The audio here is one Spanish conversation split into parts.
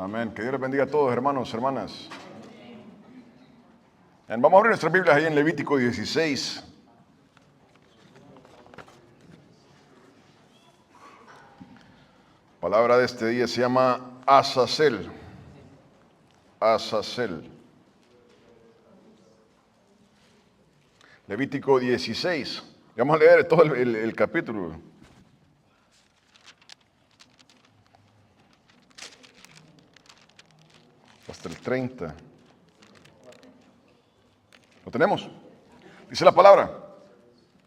Amén. Que Dios les bendiga a todos, hermanos, hermanas. Bien, vamos a abrir nuestras Biblias ahí en Levítico 16. La palabra de este día se llama Azazel. Azazel. Levítico 16. Vamos a leer todo el capítulo. Hasta el 30. ¿Lo tenemos? Dice la palabra.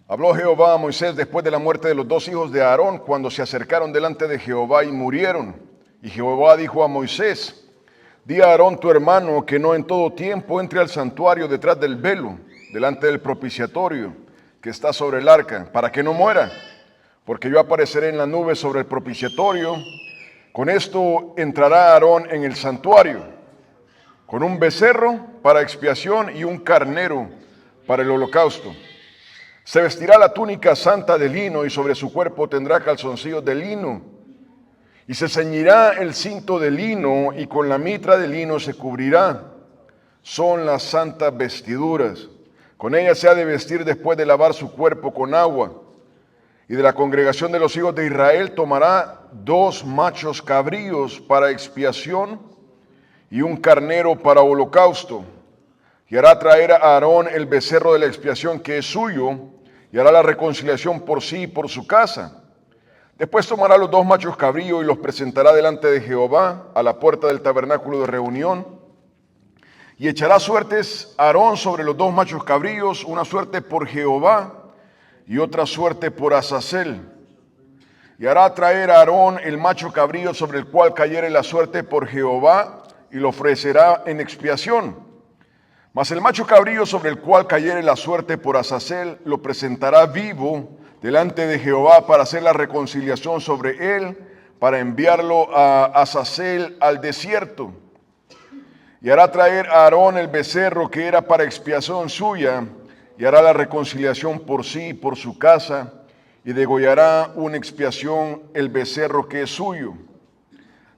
Habló Jehová a Moisés después de la muerte de los dos hijos de Aarón, cuando se acercaron delante de Jehová y murieron. Y Jehová dijo a Moisés: di a Aarón tu hermano que no en todo tiempo entre al santuario detrás del velo, delante del propiciatorio que está sobre el arca, para que no muera, porque yo apareceré en la nube sobre el propiciatorio. Con esto entrará Aarón en el santuario, con un becerro para expiación y un carnero para el holocausto. Se vestirá la túnica santa de lino y sobre su cuerpo tendrá calzoncillos de lino. Y se ceñirá el cinto de lino y con la mitra de lino se cubrirá. Son las santas vestiduras. Con ellas se ha de vestir después de lavar su cuerpo con agua. Y de la congregación de los hijos de Israel tomará 2 machos cabríos para expiación y un carnero para holocausto. Y hará traer a Aarón el becerro de la expiación que es suyo, y hará la reconciliación por sí y por su casa. Después tomará los 2 machos cabríos y los presentará delante de Jehová a la puerta del tabernáculo de reunión. Y echará suertes Aarón sobre los 2 machos cabríos, una suerte por Jehová y otra suerte por Azazel. Y hará traer a Aarón el macho cabrío sobre el cual cayere la suerte por Jehová, y lo ofrecerá en expiación. Mas el macho cabrío sobre el cual cayere la suerte por Azazel, lo presentará vivo delante de Jehová para hacer la reconciliación sobre él, para enviarlo a Azazel al desierto. Y hará traer a Aarón el becerro que era para expiación suya, y hará la reconciliación por sí y por su casa, y degollará una expiación el becerro que es suyo.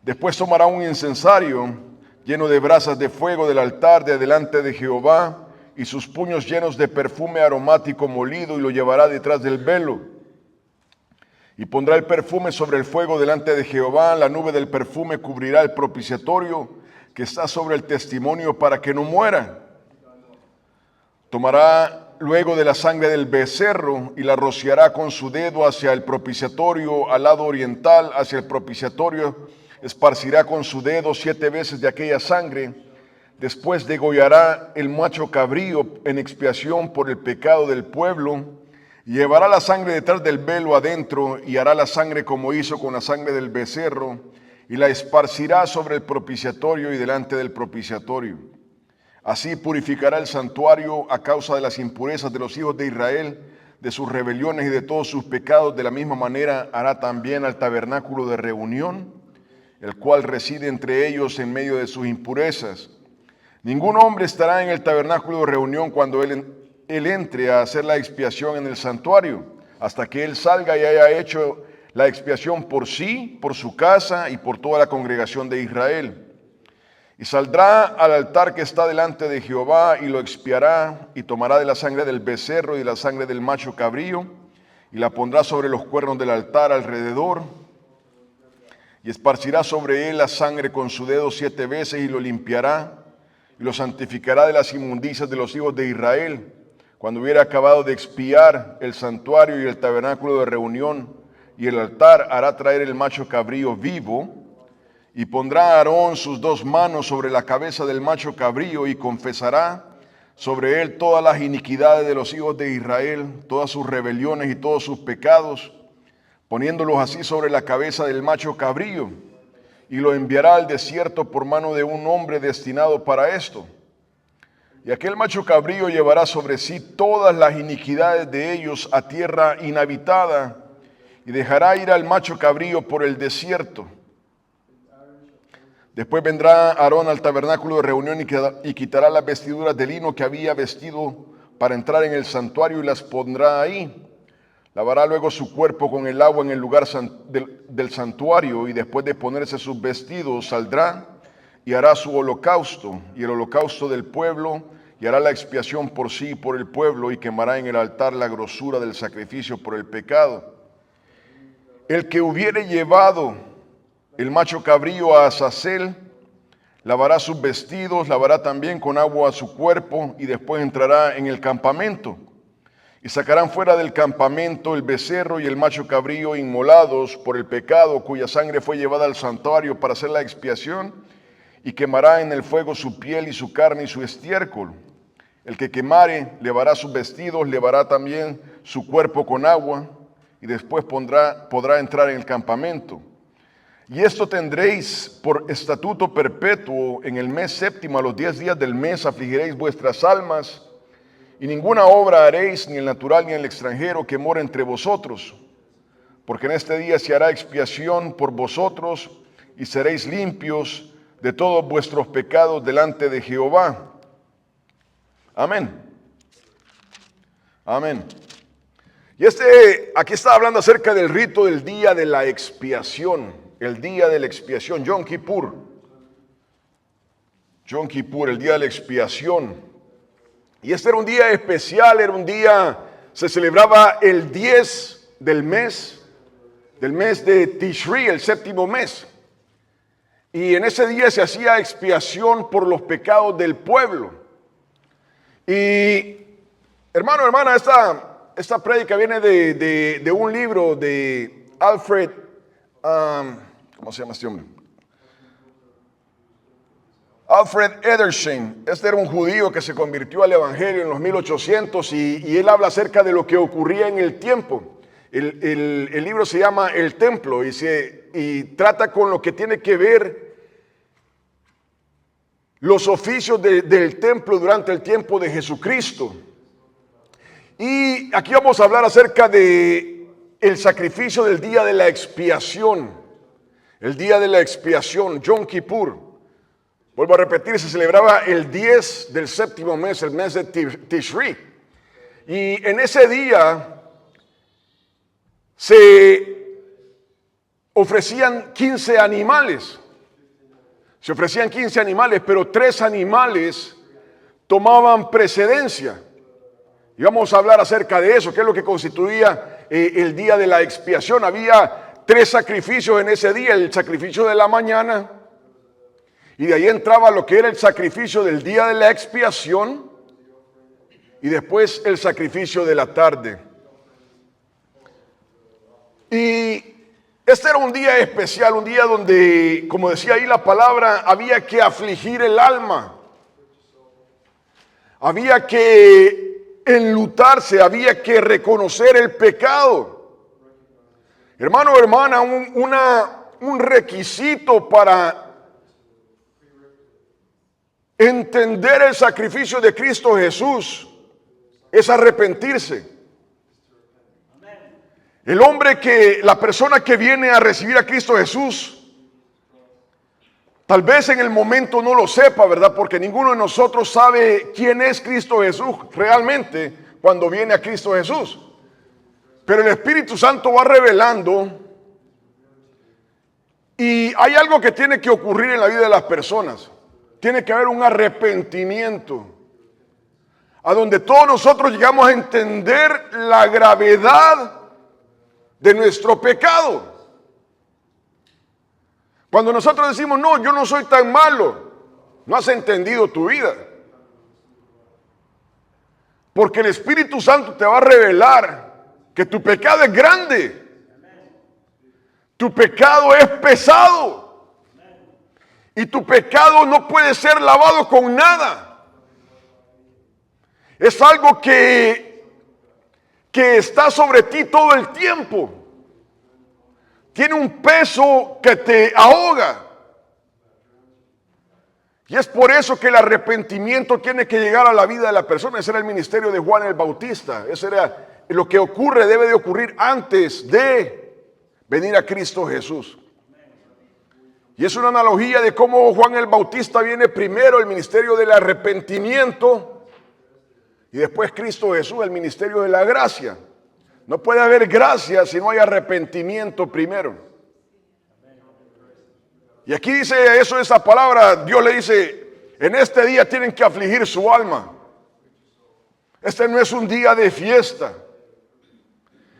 Después tomará un incensario lleno de brasas de fuego del altar de delante de Jehová, y sus puños llenos de perfume aromático molido, y lo llevará detrás del velo. Y pondrá el perfume sobre el fuego delante de Jehová, la nube del perfume cubrirá el propiciatorio que está sobre el testimonio para que no muera. Tomará luego de la sangre del becerro y la rociará con su dedo hacia el propiciatorio al lado oriental, hacia el propiciatorio. Esparcirá con su dedo 7 veces de aquella sangre. Después degollará el macho cabrío en expiación por el pecado del pueblo. Llevará la sangre detrás del velo adentro y hará la sangre como hizo con la sangre del becerro, y la esparcirá sobre el propiciatorio y delante del propiciatorio. Así purificará el santuario a causa de las impurezas de los hijos de Israel, de sus rebeliones y de todos sus pecados. De la misma manera hará también al tabernáculo de reunión, el cual reside entre ellos en medio de sus impurezas. Ningún hombre estará en el tabernáculo de reunión cuando él entre a hacer la expiación en el santuario, hasta que él salga y haya hecho la expiación por sí, por su casa y por toda la congregación de Israel. Y saldrá al altar que está delante de Jehová y lo expiará, y tomará de la sangre del becerro y de la sangre del macho cabrío, y la pondrá sobre los cuernos del altar alrededor, y esparcirá sobre él la sangre con su dedo 7 veces, y lo limpiará, y lo santificará de las inmundicias de los hijos de Israel. Cuando hubiera acabado de expiar el santuario y el tabernáculo de reunión y el altar, hará traer el macho cabrío vivo, y pondrá a Aarón sus 2 manos sobre la cabeza del macho cabrío, y confesará sobre él todas las iniquidades de los hijos de Israel, todas sus rebeliones y todos sus pecados, poniéndolos así sobre la cabeza del macho cabrío, y lo enviará al desierto por mano de un hombre destinado para esto. Y aquel macho cabrío llevará sobre sí todas las iniquidades de ellos a tierra inhabitada, y dejará ir al macho cabrío por el desierto. Después vendrá Aarón al tabernáculo de reunión y quitará las vestiduras de lino que había vestido para entrar en el santuario, y las pondrá ahí. Lavará luego su cuerpo con el agua en el lugar del santuario, y después de ponerse sus vestidos saldrá y hará su holocausto y el holocausto del pueblo, y hará la expiación por sí y por el pueblo, y quemará en el altar la grosura del sacrificio por el pecado. El que hubiere llevado el macho cabrío a Azazel, lavará sus vestidos, lavará también con agua su cuerpo, y después entrará en el campamento. Y sacarán fuera del campamento el becerro y el macho cabrío inmolados por el pecado, cuya sangre fue llevada al santuario para hacer la expiación, y quemará en el fuego su piel y su carne y su estiércol. El que quemare, levará sus vestidos, levará también su cuerpo con agua, y después podrá entrar en el campamento. Y esto tendréis por estatuto perpetuo: en el mes séptimo, a los 10 días del mes, afligiréis vuestras almas, y ninguna obra haréis, ni el natural ni el extranjero que mora entre vosotros, porque en este día se hará expiación por vosotros, y seréis limpios de todos vuestros pecados delante de Jehová. Amén. Amén. Y aquí está hablando acerca del rito del día de la expiación, el día de la expiación, Yom Kippur. Yom Kippur, el día de la expiación. Y este era un día especial, se celebraba el 10 del mes de Tishri, el séptimo mes. Y en ese día se hacía expiación por los pecados del pueblo. Y hermano, hermana, esta prédica viene de un libro de Alfred, ¿cómo se llama este hombre? Alfred Edersheim. Este era un judío que se convirtió al evangelio en los 1800 y él habla acerca de lo que ocurría en el tiempo. El libro se llama El Templo y trata con lo que tiene que ver los oficios del templo durante el tiempo de Jesucristo. Y aquí vamos a hablar acerca de el sacrificio del día de la expiación. El día de la expiación, Yom Kippur. Vuelvo a repetir, se celebraba el 10 del séptimo mes, el mes de Tishri. Y en ese día se ofrecían 15 animales. Se ofrecían 15 animales, pero 3 animales tomaban precedencia. Y vamos a hablar acerca de eso, qué es lo que constituía el día de la expiación. Había 3 sacrificios en ese día: el sacrificio de la mañana, y de ahí entraba lo que era el sacrificio del día de la expiación, y después el sacrificio de la tarde. Y este era un día especial, un día donde, como decía ahí la palabra, había que afligir el alma. Había que enlutarse, había que reconocer el pecado. Hermano o hermana, un requisito para entender el sacrificio de Cristo Jesús es arrepentirse. La persona que viene a recibir a Cristo Jesús, tal vez en el momento no lo sepa, ¿verdad? Porque ninguno de nosotros sabe quién es Cristo Jesús realmente cuando viene a Cristo Jesús. Pero el Espíritu Santo va revelando, y hay algo que tiene que ocurrir en la vida de las personas. Tiene que haber un arrepentimiento, a donde todos nosotros llegamos a entender la gravedad de nuestro pecado. Cuando nosotros decimos, no, yo no soy tan malo, no has entendido tu vida. Porque el Espíritu Santo te va a revelar que tu pecado es grande. Tu pecado es pesado. Y tu pecado no puede ser lavado con nada. Es algo que está sobre ti todo el tiempo. Tiene un peso que te ahoga. Y es por eso que el arrepentimiento tiene que llegar a la vida de la persona. Ese era el ministerio de Juan el Bautista. Eso era lo que ocurre, debe de ocurrir antes de venir a Cristo Jesús. Y es una analogía de cómo Juan el Bautista viene primero, el ministerio del arrepentimiento, y después Cristo Jesús, el ministerio de la gracia. No puede haber gracia si no hay arrepentimiento primero. Y aquí dice eso, esa palabra, Dios le dice, en este día tienen que afligir su alma. Este no es un día de fiesta.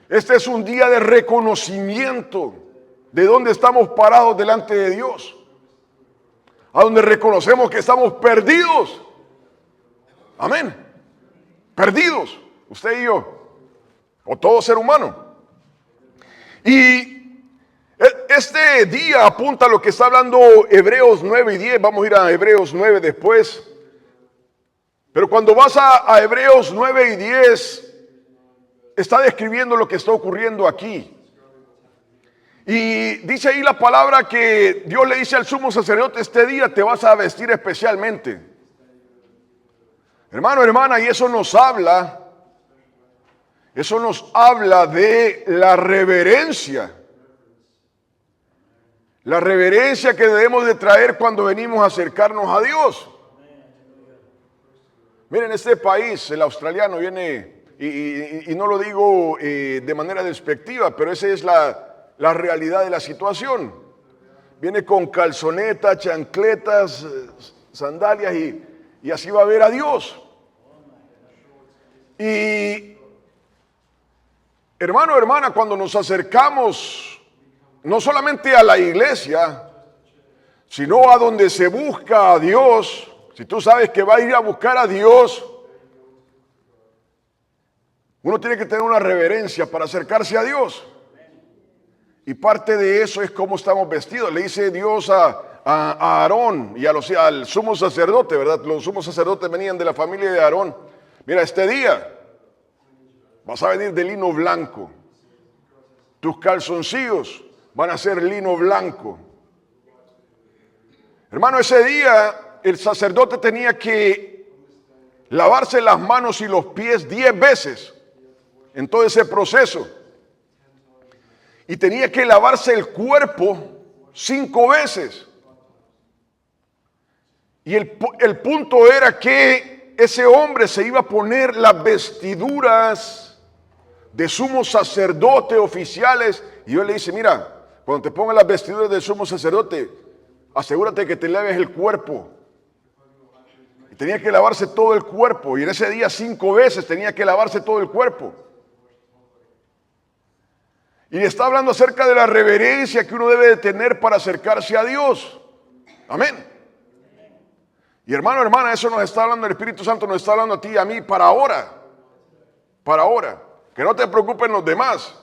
Este es un día de reconocimiento de dónde estamos parados delante de Dios. A donde reconocemos que estamos perdidos. Amén. Perdidos, usted y yo, o todo ser humano. Y este día apunta a lo que está hablando Hebreos 9 y 10. Vamos a ir a Hebreos 9 después. Pero cuando vas a Hebreos 9 y 10, está describiendo lo que está ocurriendo aquí. Y dice ahí la palabra que Dios le dice al sumo sacerdote, este día te vas a vestir especialmente. Hermano, hermana, y eso nos habla de la reverencia. La reverencia que debemos de traer cuando venimos a acercarnos a Dios. Miren, este país, el australiano, viene, y no lo digo de manera despectiva, pero esa es la realidad de la situación. Viene con calzonetas, chancletas, sandalias y así va a ver a Dios. Y hermano, hermana, cuando nos acercamos no solamente a la iglesia, sino a donde se busca a Dios, si tú sabes que va a ir a buscar a Dios, uno tiene que tener una reverencia para acercarse a Dios. Y parte de eso es cómo estamos vestidos. Le dice Dios a Aarón y al sumo sacerdote, ¿verdad? Los sumos sacerdotes venían de la familia de Aarón. Mira, este día vas a venir de lino blanco. Tus calzoncillos van a ser lino blanco. Hermano, ese día el sacerdote tenía que lavarse las manos y los pies 10 veces en todo ese proceso. Y tenía que lavarse el cuerpo 5 veces. Y el punto era que ese hombre se iba a poner las vestiduras de sumo sacerdote oficiales. Y Dios le dice, mira, cuando te pongas las vestiduras del sumo sacerdote, asegúrate que te laves el cuerpo. Y tenía que lavarse todo el cuerpo. Y en ese día 5 veces tenía que lavarse todo el cuerpo. Y está hablando acerca de la reverencia que uno debe de tener para acercarse a Dios. Amén. Y hermano, hermana, eso nos está hablando el Espíritu Santo, nos está hablando a ti y a mí para ahora. Para ahora. Que no te preocupen los demás.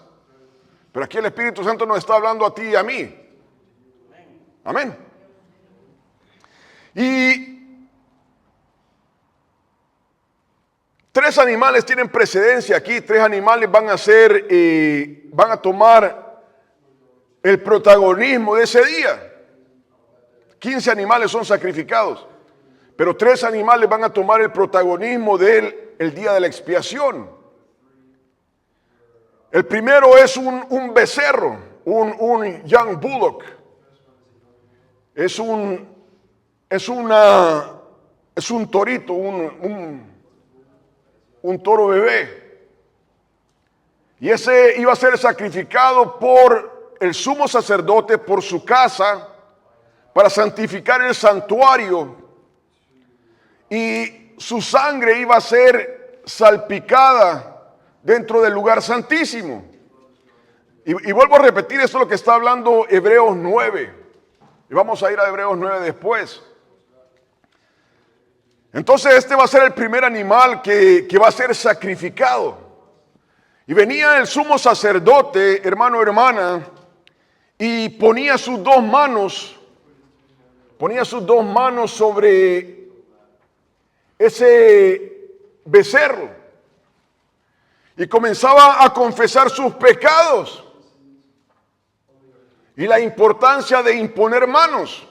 Pero aquí el Espíritu Santo nos está hablando a ti y a mí. Amén. Y 3 animales tienen precedencia aquí. 3 animales van a tomar el protagonismo de ese día. 15 animales son sacrificados, pero 3 animales van a tomar el protagonismo del día de la expiación. El primero es un becerro, un young bullock. Es un torito, un toro bebé. Y ese iba a ser sacrificado por el sumo sacerdote, por su casa, para santificar el santuario. Y su sangre iba a ser salpicada dentro del lugar santísimo. Y vuelvo a repetir, esto es lo que está hablando Hebreos 9. Y vamos a ir a Hebreos 9 después. Entonces este va a ser el primer animal que va a ser sacrificado. Y venía el sumo sacerdote, hermano, hermana, y ponía sus 2 manos sobre ese becerro. Y comenzaba a confesar sus pecados. Y la importancia de imponer manos,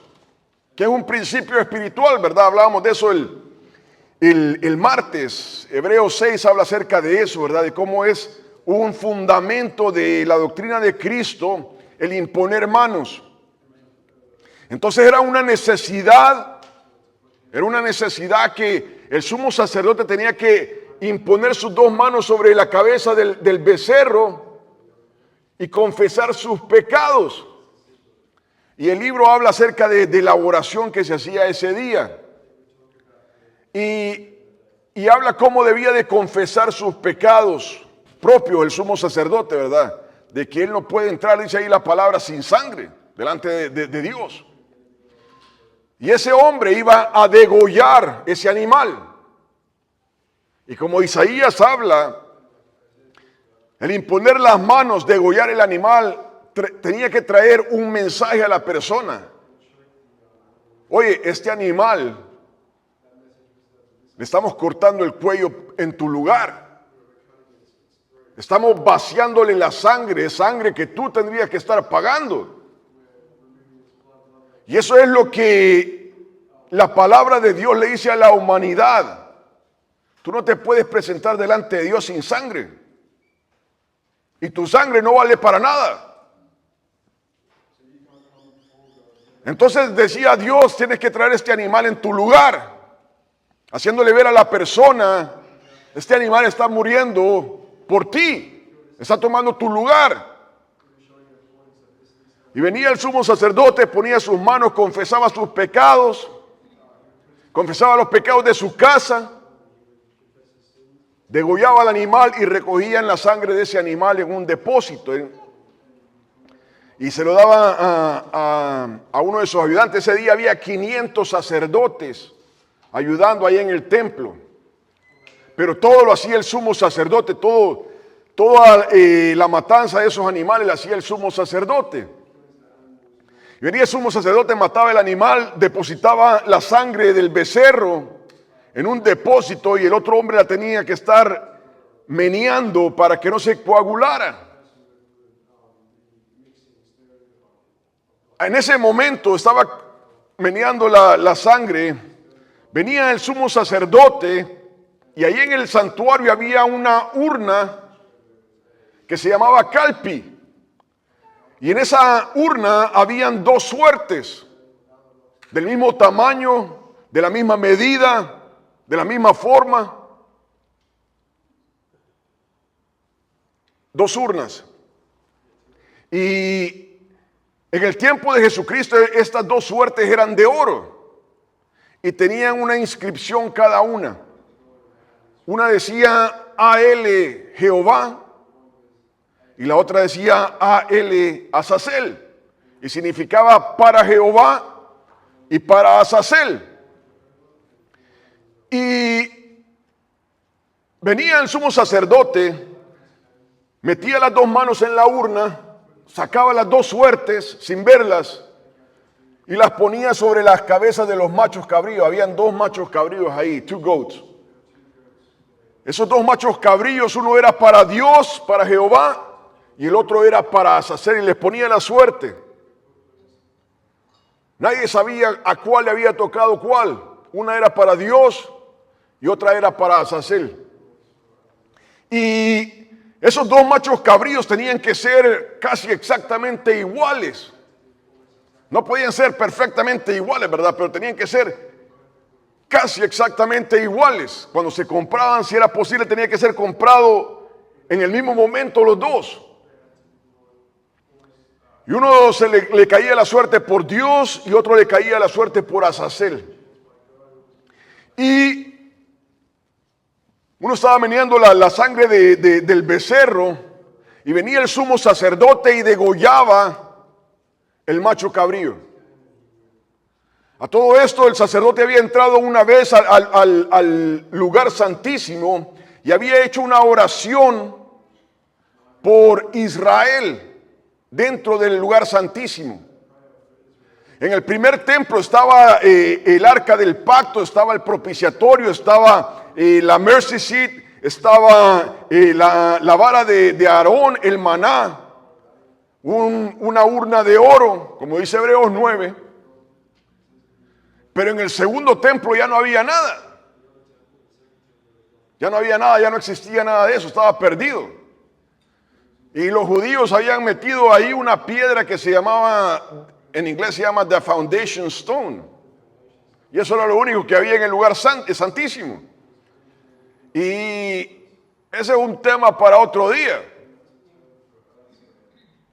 que es un principio espiritual, ¿verdad? Hablábamos de eso el martes. Hebreos 6 habla acerca de eso, ¿verdad? De cómo es un fundamento de la doctrina de Cristo el imponer manos. Entonces era una necesidad que el sumo sacerdote tenía que imponer sus 2 manos sobre la cabeza del becerro y confesar sus pecados. Y el libro habla acerca de la oración que se hacía ese día. Y habla cómo debía de confesar sus pecados propios el sumo sacerdote, ¿verdad? De que él no puede entrar, dice ahí la palabra, sin sangre delante de Dios. Y ese hombre iba a degollar ese animal. Y como Isaías habla, el imponer las manos, degollar el animal, tenía que traer un mensaje a la persona. Oye, este animal, le estamos cortando el cuello en tu lugar. Estamos vaciándole la sangre, sangre que tú tendrías que estar pagando. Y eso es lo que la palabra de Dios le dice a la humanidad. Tú no te puedes presentar delante de Dios sin sangre. Y tu sangre no vale para nada. Entonces decía Dios, tienes que traer este animal en tu lugar, haciéndole ver a la persona, este animal está muriendo por ti, está tomando tu lugar. Y venía el sumo sacerdote, ponía sus manos, confesaba sus pecados, confesaba los pecados de su casa, degollaba al animal y recogían la sangre de ese animal en un depósito. Y se lo daba a uno de sus ayudantes. Ese día había 500 sacerdotes ayudando ahí en el templo. Pero todo lo hacía el sumo sacerdote, toda la matanza de esos animales la hacía el sumo sacerdote. Y venía el sumo sacerdote, mataba el animal, depositaba la sangre del becerro en un depósito y el otro hombre la tenía que estar meneando para que no se coagulara. En ese momento estaba meneando la sangre, venía el sumo sacerdote y ahí en el santuario había una urna que se llamaba calpi. Y en esa urna habían dos suertes del mismo tamaño, de la misma medida, de la misma forma. Dos urnas. Y en el tiempo de Jesucristo estas dos suertes eran de oro y tenían una inscripción cada una. Una decía A.L. Jehová y la otra decía A.L. Azazel y significaba para Jehová y para Azazel. Y venía el sumo sacerdote, metía las dos manos en la urna, sacaba las dos suertes sin verlas y las ponía sobre las cabezas de los machos cabríos. Habían dos machos cabríos ahí, two goats. Esos dos machos cabríos, uno era para Dios, para Jehová, y el otro era para Azazel, y les ponía la suerte. Nadie sabía a cuál le había tocado cuál. Una era para Dios y otra era para Azazel. Y esos dos machos cabríos tenían que ser casi exactamente iguales. No podían ser perfectamente iguales, ¿verdad? Pero tenían que ser casi exactamente iguales. Cuando se compraban, si era posible, tenía que ser comprado en el mismo momento los dos. Y uno le caía la suerte por Dios y otro le caía la suerte por Azazel. Y uno estaba meneando la sangre del becerro y venía el sumo sacerdote y degollaba el macho cabrío. A todo esto el sacerdote había entrado una vez al lugar santísimo y había hecho una oración por Israel dentro del lugar santísimo. En el primer templo estaba el arca del pacto, estaba el propiciatorio, estaba la mercy seat, estaba la vara de Aarón, el maná, una urna de oro, como dice Hebreos 9. Pero en el segundo templo ya no había nada. Ya no había nada, ya no existía nada de eso, estaba perdido. Y los judíos habían metido ahí una piedra que se llamaba, en inglés se llama the foundation stone. Y eso era lo único que había en el lugar santísimo. Y ese es un tema para otro día.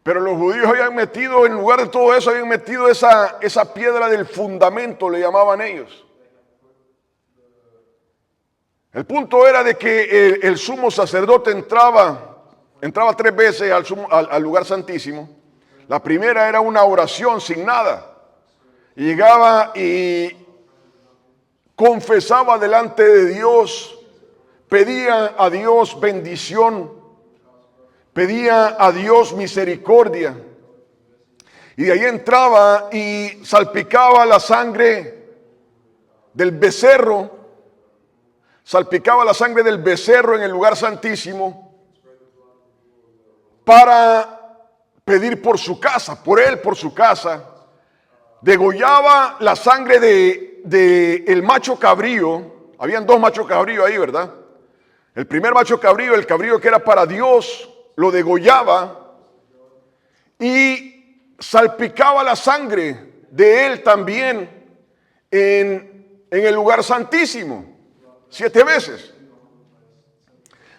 Pero los judíos habían metido, en lugar de todo eso, habían metido esa piedra del fundamento, le llamaban ellos. El punto era de que el sumo sacerdote entraba 3 veces al lugar santísimo. La primera era una oración sin nada. Y llegaba y confesaba delante de Dios, pedía a Dios bendición, pedía a Dios misericordia. Y de ahí entraba y salpicaba la sangre del becerro, en el lugar santísimo para pedir por su casa, por su casa. Degollaba la sangre de el macho cabrío. Habían 2 machos cabríos ahí, ¿verdad? El primer macho cabrío, el cabrío que era para Dios, lo degollaba y salpicaba la sangre de él también en el lugar santísimo. 7 veces.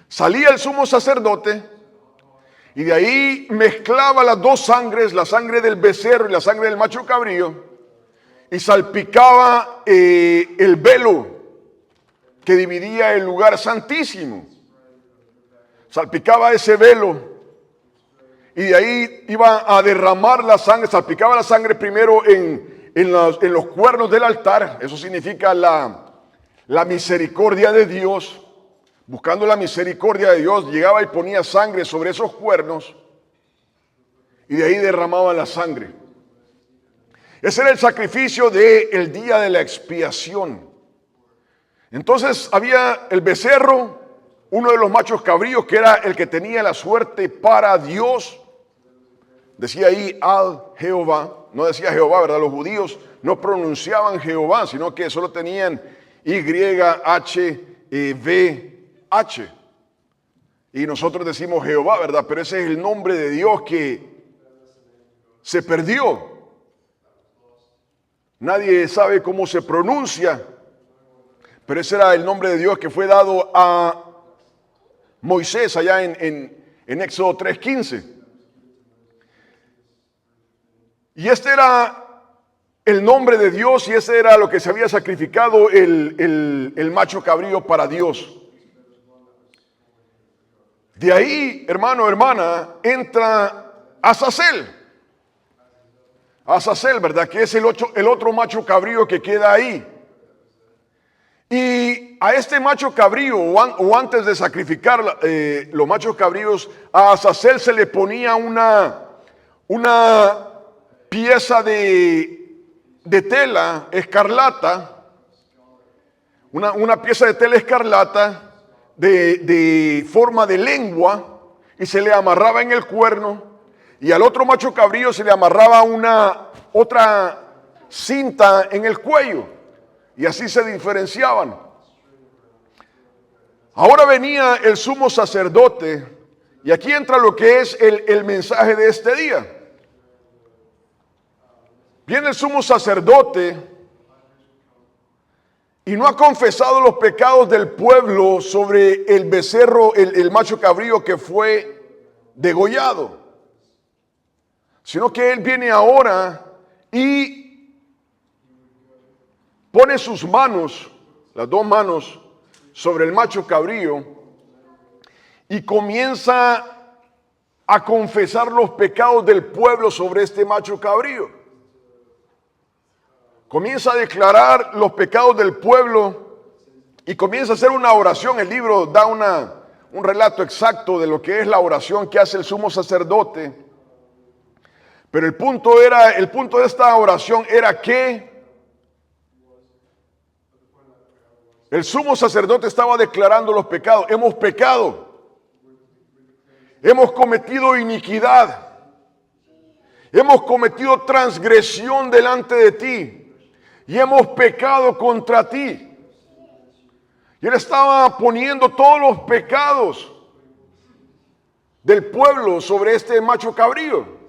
Salía el sumo sacerdote y de ahí mezclaba las 2 sangres, la sangre del becerro y la sangre del macho cabrío, y salpicaba el velo que dividía el lugar santísimo. Salpicaba ese velo y de ahí iba a derramar la sangre. Salpicaba la sangre primero en los cuernos del altar. Eso significa la misericordia de Dios. Buscando la misericordia de Dios, llegaba y ponía sangre sobre esos cuernos y de ahí derramaba la sangre. Ese era el sacrificio del día de la expiación. Entonces había el becerro, uno de los machos cabríos, que era el que tenía la suerte para Dios. Decía ahí al Jehová, no decía Jehová, ¿verdad? Los judíos no pronunciaban Jehová, sino que solo tenían YHVH. Y nosotros decimos Jehová, ¿verdad? Pero ese es el nombre de Dios que se perdió. Nadie sabe cómo se pronuncia, pero ese era el nombre de Dios que fue dado a Moisés allá en Éxodo 3:15. Y este era el nombre de Dios y ese era lo que se había sacrificado el macho cabrío para Dios. De ahí, hermano, hermana, entra Azazel. Azazel, ¿verdad? Que es el otro macho cabrío que queda ahí. Y a este macho cabrío, o antes de sacrificar los machos cabríos, a Azazel se le ponía una pieza de tela escarlata, una pieza de tela escarlata de forma de lengua, y se le amarraba en el cuerno. Y al otro macho cabrío se le amarraba otra cinta en el cuello. Y así se diferenciaban. Ahora venía el sumo sacerdote. Y aquí entra lo que es el mensaje de este día. Viene el sumo sacerdote y no ha confesado los pecados del pueblo sobre el becerro, el macho cabrío que fue degollado. Sino que él viene ahora y pone sus manos, las 2 manos, sobre el macho cabrío y comienza a confesar los pecados del pueblo sobre este macho cabrío. Comienza a declarar los pecados del pueblo y comienza a hacer una oración. El libro da un relato exacto de lo que es la oración que hace el sumo sacerdote. Pero el punto de esta oración era que el sumo sacerdote estaba declarando los pecados. Hemos pecado. Hemos cometido iniquidad. Hemos cometido transgresión delante de ti. Y hemos pecado contra ti. Y él estaba poniendo todos los pecados del pueblo sobre este macho cabrío.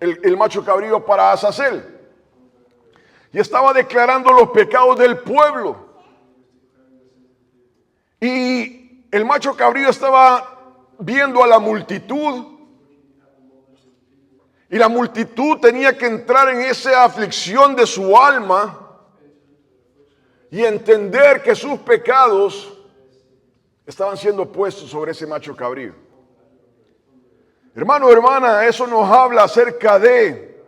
El macho cabrío para Azazel. Y estaba declarando los pecados del pueblo. Y el macho cabrío estaba viendo a la multitud Y la multitud tenía que entrar en esa aflicción de su alma y entender que sus pecados estaban siendo puestos sobre ese macho cabrío. Hermano, hermana, eso nos habla acerca de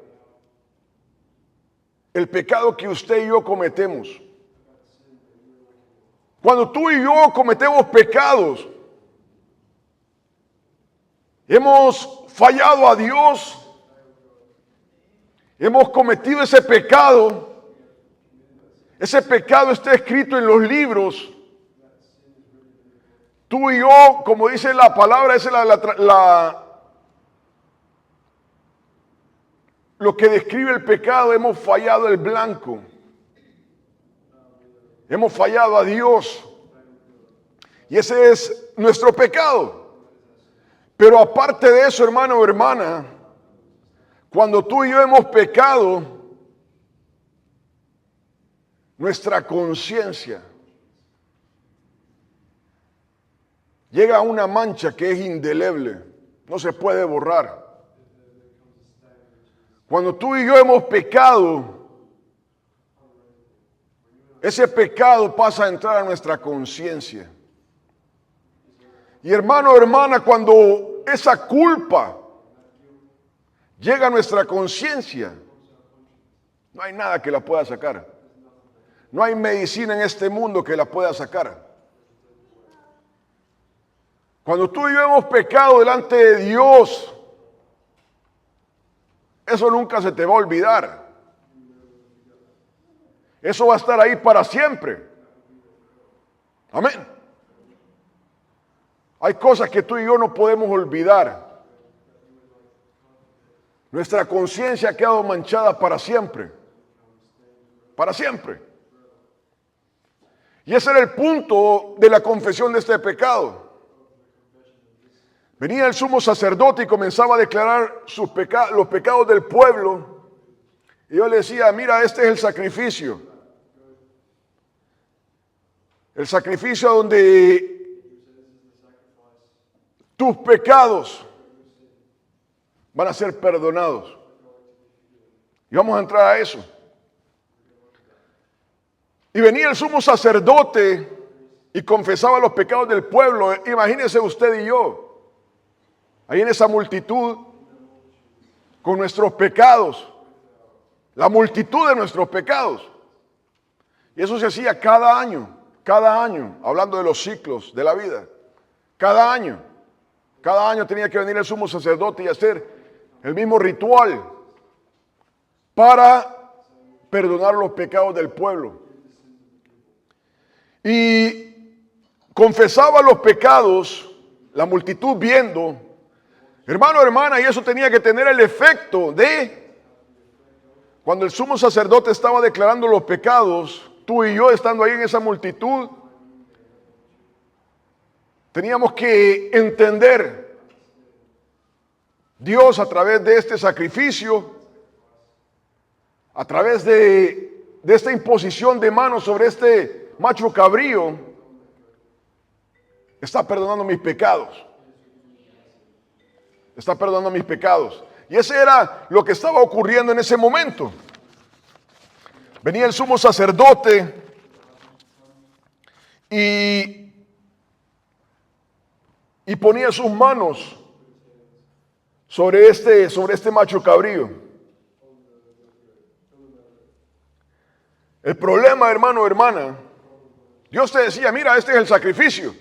el pecado que usted y yo cometemos. Cuando tú y yo cometemos pecados, hemos fallado a Dios, hemos cometido ese pecado está escrito en los libros. Tú y yo, como dice la palabra, esa es lo que describe el pecado. Hemos fallado el blanco. Hemos fallado a Dios. Y ese es nuestro pecado. Pero aparte de eso, hermano o hermana, cuando tú y yo hemos pecado, nuestra conciencia llega a una mancha que es indeleble, no se puede borrar. Cuando tú y yo hemos pecado, ese pecado pasa a entrar a nuestra conciencia. Y hermano o hermana, cuando esa culpa llega a nuestra conciencia, no hay nada que la pueda sacar. No hay medicina en este mundo que la pueda sacar. Cuando tú y yo hemos pecado delante de Dios, eso nunca se te va a olvidar. Eso va a estar ahí para siempre. Amén. Hay cosas que tú y yo no podemos olvidar. Nuestra conciencia ha quedado manchada para siempre. Para siempre. Y ese era el punto de la confesión de este pecado. Venía el sumo sacerdote y comenzaba a declarar los pecados del pueblo. Y yo le decía, mira, este es el sacrificio. El sacrificio donde tus pecados van a ser perdonados. Y vamos a entrar a eso. Y venía el sumo sacerdote y confesaba los pecados del pueblo. Imagínese usted y yo, ahí en esa multitud, con nuestros pecados, la multitud de nuestros pecados. Y eso se hacía cada año, hablando de los ciclos de la vida. Cada año tenía que venir el sumo sacerdote y hacer el mismo ritual para perdonar los pecados del pueblo. Y confesaba los pecados, la multitud viendo, hermano, hermana, y eso tenía que tener el efecto de, cuando el sumo sacerdote estaba declarando los pecados, tú y yo estando ahí en esa multitud, teníamos que entender, Dios a través de este sacrificio, a través de esta imposición de manos sobre este macho cabrío, está perdonando mis pecados. Está perdonando mis pecados. Y ese era lo que estaba ocurriendo en ese momento. Venía el sumo sacerdote y ponía sus manos sobre este macho cabrío. El problema, hermano o hermana, Dios te decía, mira, este es el sacrificio.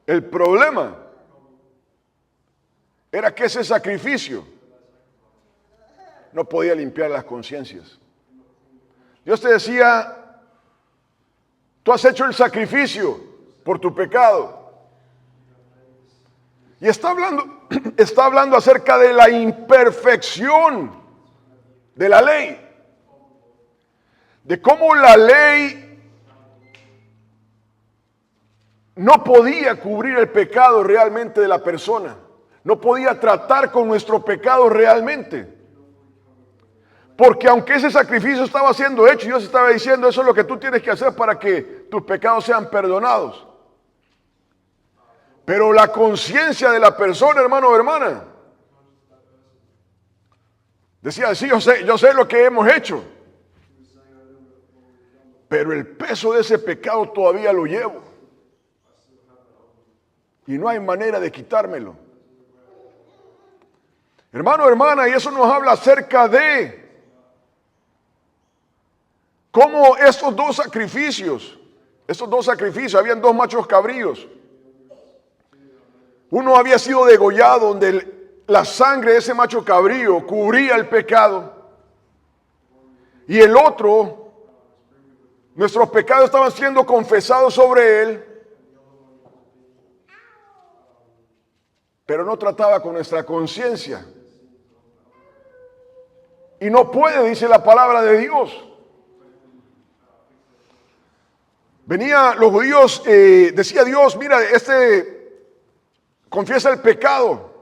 El problema era que ese sacrificio no podía limpiar las conciencias. Dios te decía, tú has hecho el sacrificio por tu pecado. Y está hablando acerca de la imperfección de la ley. De cómo la ley no podía cubrir el pecado realmente de la persona. No podía tratar con nuestro pecado realmente. Porque aunque ese sacrificio estaba siendo hecho, Dios estaba diciendo, eso es lo que tú tienes que hacer para que tus pecados sean perdonados. Pero la conciencia de la persona, hermano o hermana, Decía, sí, yo sé lo que hemos hecho, pero el peso de ese pecado todavía lo llevo. Y no hay manera de quitármelo. Hermano, hermana, y eso nos habla acerca de cómo estos dos sacrificios, habían dos machos cabríos. Uno había sido degollado, donde la sangre de ese macho cabrío cubría el pecado. Y el otro, nuestros pecados estaban siendo confesados sobre él, pero no trataba con nuestra conciencia. Y no puede, dice la palabra de Dios. Venía los judíos, decía Dios, mira, confiesa el pecado.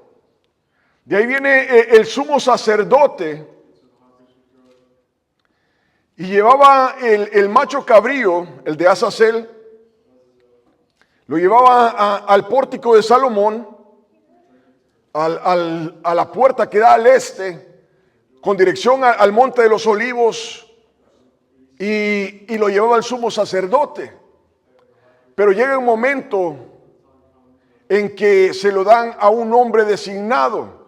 De ahí viene el sumo sacerdote y llevaba el macho cabrío, el de Azazel, lo llevaba al pórtico de Salomón, a la puerta que da al este, con dirección al Monte de los Olivos, y lo llevaba al sumo sacerdote. Pero llega un momento en que se lo dan a un hombre designado.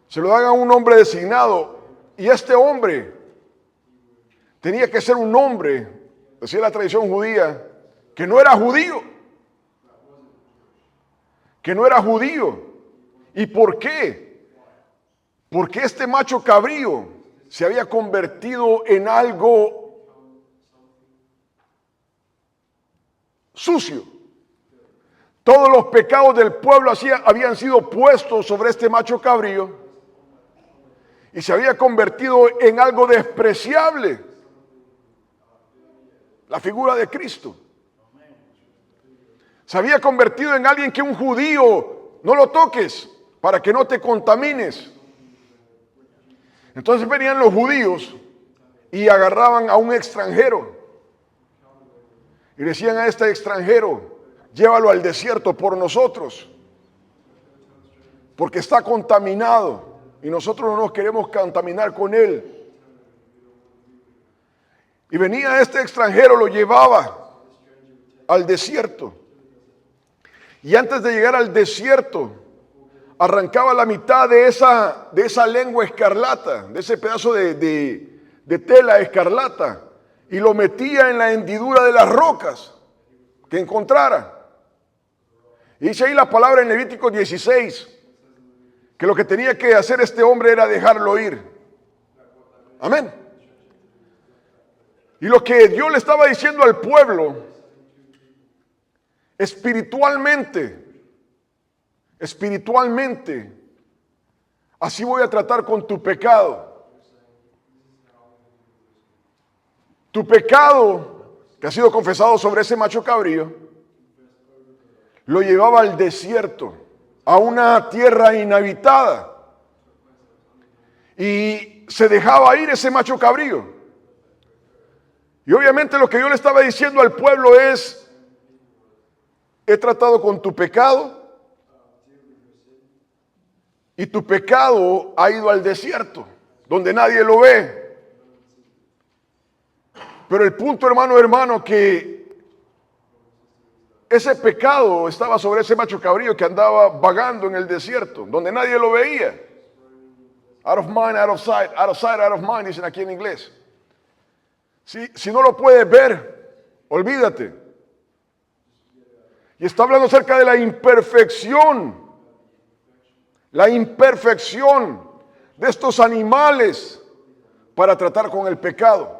Se lo dan a un hombre designado. Y este hombre tenía que ser un hombre, decía la tradición judía, que no era judío. Que no era judío. ¿Y por qué? Porque este macho cabrío se había convertido en algo sucio. Todos los pecados del pueblo habían sido puestos sobre este macho cabrío y se había convertido en algo despreciable. La figura de Cristo. Se había convertido en alguien que un judío no lo toques para que no te contamines. Entonces venían los judíos y agarraban a un extranjero y decían a este extranjero, llévalo al desierto por nosotros, porque está contaminado y nosotros no nos queremos contaminar con él. Y venía este extranjero, lo llevaba al desierto. Y antes de llegar al desierto, arrancaba la mitad de esa lengua escarlata, de ese pedazo de tela escarlata, y lo metía en la hendidura de las rocas que encontrara. Y dice ahí la palabra en Levítico 16, que lo que tenía que hacer este hombre era dejarlo ir. Amén. Y lo que Dios le estaba diciendo al pueblo, espiritualmente, así voy a tratar con tu pecado. Tu pecado, que ha sido confesado sobre ese macho cabrío, lo llevaba al desierto, a una tierra inhabitada. Y se dejaba ir ese macho cabrío. Y obviamente lo que yo le estaba diciendo al pueblo es, he tratado con tu pecado y tu pecado ha ido al desierto, donde nadie lo ve. Pero el punto, hermano, que ese pecado estaba sobre ese macho cabrío que andaba vagando en el desierto, donde nadie lo veía. Out of mind, out of sight, out of mind, dicen aquí en inglés. Si no lo puedes ver, olvídate. Y está hablando acerca de la imperfección de estos animales para tratar con el pecado.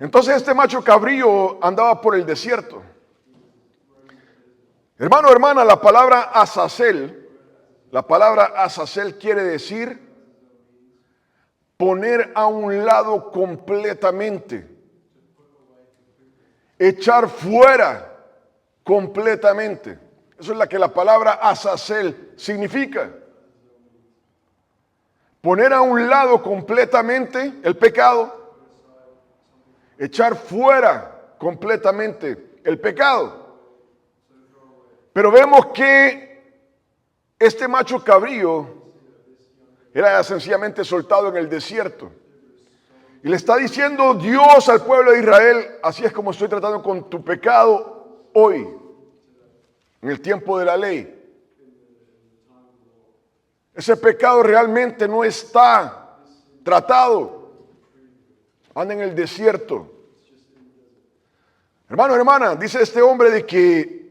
Entonces este macho cabrío andaba por el desierto. Hermano, hermana, la palabra Azazel quiere decir poner a un lado completamente, echar fuera completamente. Eso es lo que la palabra Azazel significa. Poner a un lado completamente el pecado, echar fuera completamente el pecado. Pero vemos que Este macho cabrío era sencillamente soltado en el desierto. Y le está diciendo Dios al pueblo de Israel: así es como estoy tratando con tu pecado hoy, en el tiempo de la ley. Ese pecado realmente no está tratado. Anda en el desierto. Hermano, hermana, dice este hombre de que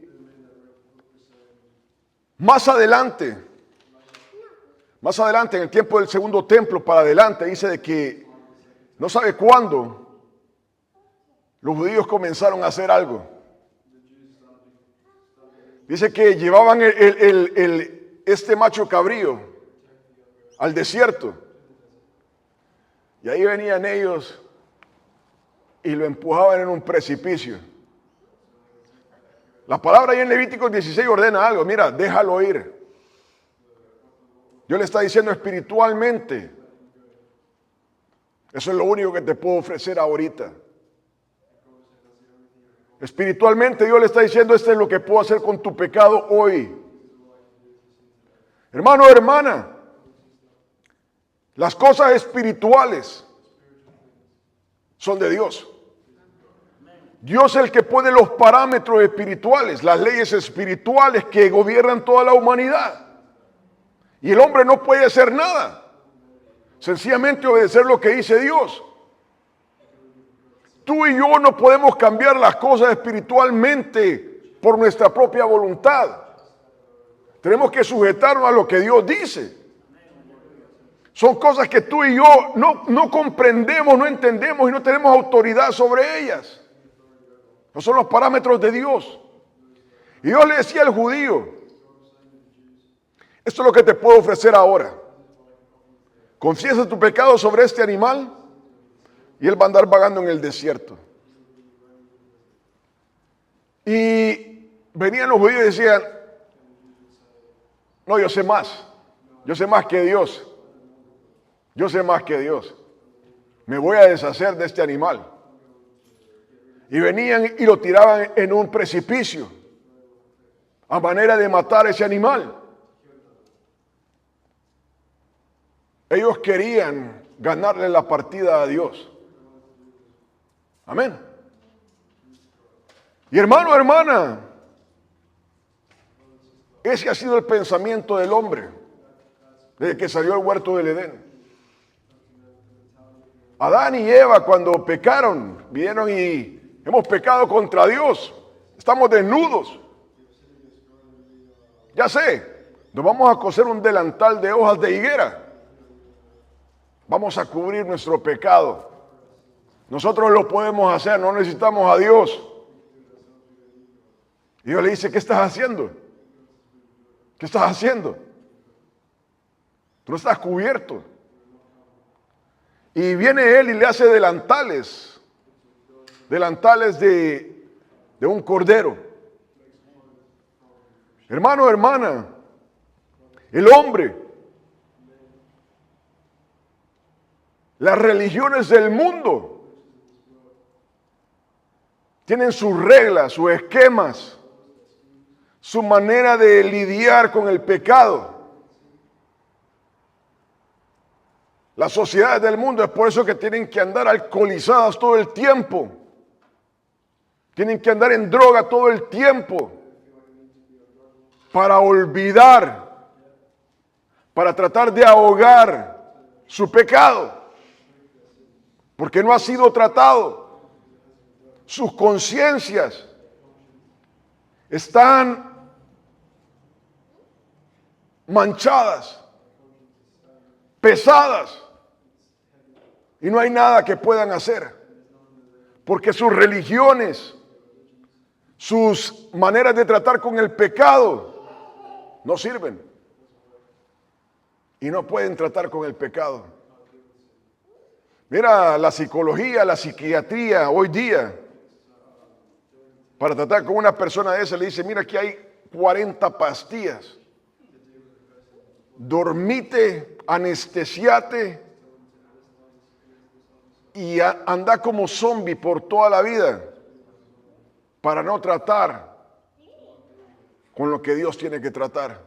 más adelante, en el tiempo del segundo templo para adelante, dice de que no sabe cuándo los judíos comenzaron a hacer algo. Dice que llevaban este macho cabrío al desierto. Y ahí venían ellos y lo empujaban en un precipicio. La palabra ahí en Levítico 16 ordena algo. Mira, déjalo ir. Dios le está diciendo espiritualmente: eso es lo único que te puedo ofrecer ahorita. Espiritualmente Dios le está diciendo: esto es lo que puedo hacer con tu pecado hoy. Hermano, hermana, las cosas espirituales son de Dios. Dios es el que pone los parámetros espirituales, las leyes espirituales que gobiernan toda la humanidad. Y el hombre no puede hacer nada, sencillamente obedecer lo que dice Dios. Tú y yo no podemos cambiar las cosas espiritualmente por nuestra propia voluntad. Tenemos que sujetarnos a lo que Dios dice. Son cosas que tú y yo no comprendemos, no entendemos y no tenemos autoridad sobre ellas. No son los parámetros de Dios. Y Dios le decía al judío: esto es lo que te puedo ofrecer ahora. Confiesa tu pecado sobre este animal y él va a andar vagando en el desierto. Y venían los judíos y decían: no, yo sé más. Yo sé más que Dios. Yo sé más que Dios. Me voy a deshacer de este animal. Y venían y lo tiraban en un precipicio a manera de matar a ese animal. Ellos querían ganarle la partida a Dios. Amén. Y hermano, hermana, ese ha sido el pensamiento del hombre desde que salió del huerto del Edén. Adán y Eva, cuando pecaron, vinieron y hemos pecado contra Dios. Estamos desnudos. Ya sé, nos vamos a coser un delantal de hojas de higuera. Vamos a cubrir nuestro pecado. Nosotros lo podemos hacer, no necesitamos a Dios. Y Dios le dice: ¿qué estás haciendo? ¿Qué estás haciendo? Tú no estás cubierto. Y viene él y le hace delantales de un cordero. Hermano, hermana, el hombre, las religiones del mundo tienen sus reglas, sus esquemas, su manera de lidiar con el pecado. Las sociedades del mundo es por eso que tienen que andar alcoholizadas todo el tiempo. Tienen que andar en droga todo el tiempo para olvidar, para tratar de ahogar su pecado, porque no ha sido tratado. Sus conciencias están manchadas, pesadas, y no hay nada que puedan hacer, porque sus religiones, sus maneras de tratar con el pecado no sirven y no pueden tratar con el pecado. Mira, la psicología, la psiquiatría hoy día, para tratar con una persona de esa, le dice: mira, aquí hay 40 pastillas, dormite, anestesiate y anda como zombie por toda la vida para no tratar con lo que Dios tiene que tratar.